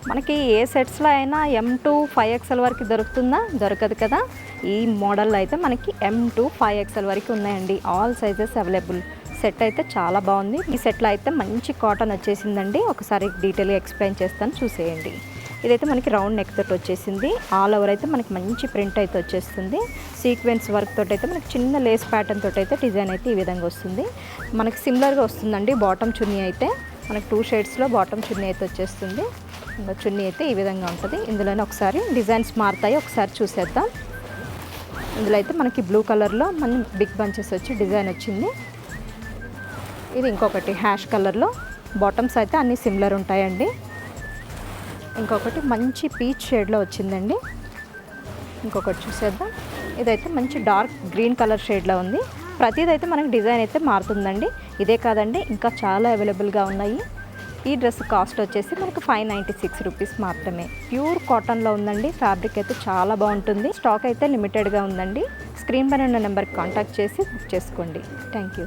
మనకి ఏ సెట్స్లో అయినా M to 5XL వరకు దొరుకుతుందా? దొరకదు కదా. ఈ మోడల్లో అయితే మనకి M to 5XL వరకు ఉన్నాయండి. All sizes available. సెట్ అయితే చాలా బాగుంది. ఈ సెట్లో అయితే మంచి కాటన్ వచ్చేసిందండి. ఒకసారి డీటెయిల్గా ఎక్స్ప్లెయిన్ చేస్తాను, చూసేయండి. ఇదైతే మనకి రౌండ్ నెక్ తోటి వచ్చేసింది. ఆల్ ఓవర్ అయితే మనకి మంచి ప్రింట్ అయితే వచ్చేస్తుంది. సీక్వెన్స్ వర్క్ తోటి అయితే మనకి చిన్న లేస్ ప్యాటర్న్ తోటి అయితే డిజైన్ అయితే ఈ విధంగా వస్తుంది. మనకి సిమిలర్గా వస్తుందండి. బాటమ్ చున్నీ అయితే మనకి 2 షేడ్స్లో బాటమ్ చున్నీ అయితే వచ్చేస్తుంది. ఇంకా చున్నీ అయితే ఈ విధంగా ఉంటుంది. ఇందులోనే ఒకసారి డిజైన్స్ మారుతాయి, ఒకసారి చూసేద్దాం. ఇందులో అయితే మనకి బ్లూ కలర్లో మన బిగ్ బంచెస్ వచ్చి డిజైన్ వచ్చింది. ఇది ఇంకొకటి హ్యాష్ కలర్లో. బాటమ్స్ అయితే అన్నీ సిమిలర్ ఉంటాయండి. ఇంకొకటి మంచి పీచ్ షేడ్లో వచ్చిందండి. ఇంకొకటి చూసేద్దాం. ఇదైతే మంచి డార్క్ గ్రీన్ కలర్ షేడ్లో ఉంది. ప్రతిదైతే మనకి డిజైన్ అయితే మారుతుందండి. ఇదే కాదండి, ఇంకా చాలా అవైలబుల్గా ఉన్నాయి. ఈ డ్రెస్ కాస్ట్ వచ్చేసి మనకు 596 రూపీస్ మాత్రమే. ప్యూర్ కాటన్లో ఉందండి. ఫ్యాబ్రిక్ అయితే చాలా బాగుంటుంది. స్టాక్ అయితే లిమిటెడ్గా ఉందండి. స్క్రీన్ పైన ఉన్న నెంబర్కి కాంటాక్ట్ చేసి బుక్ చేసుకోండి. Thank you.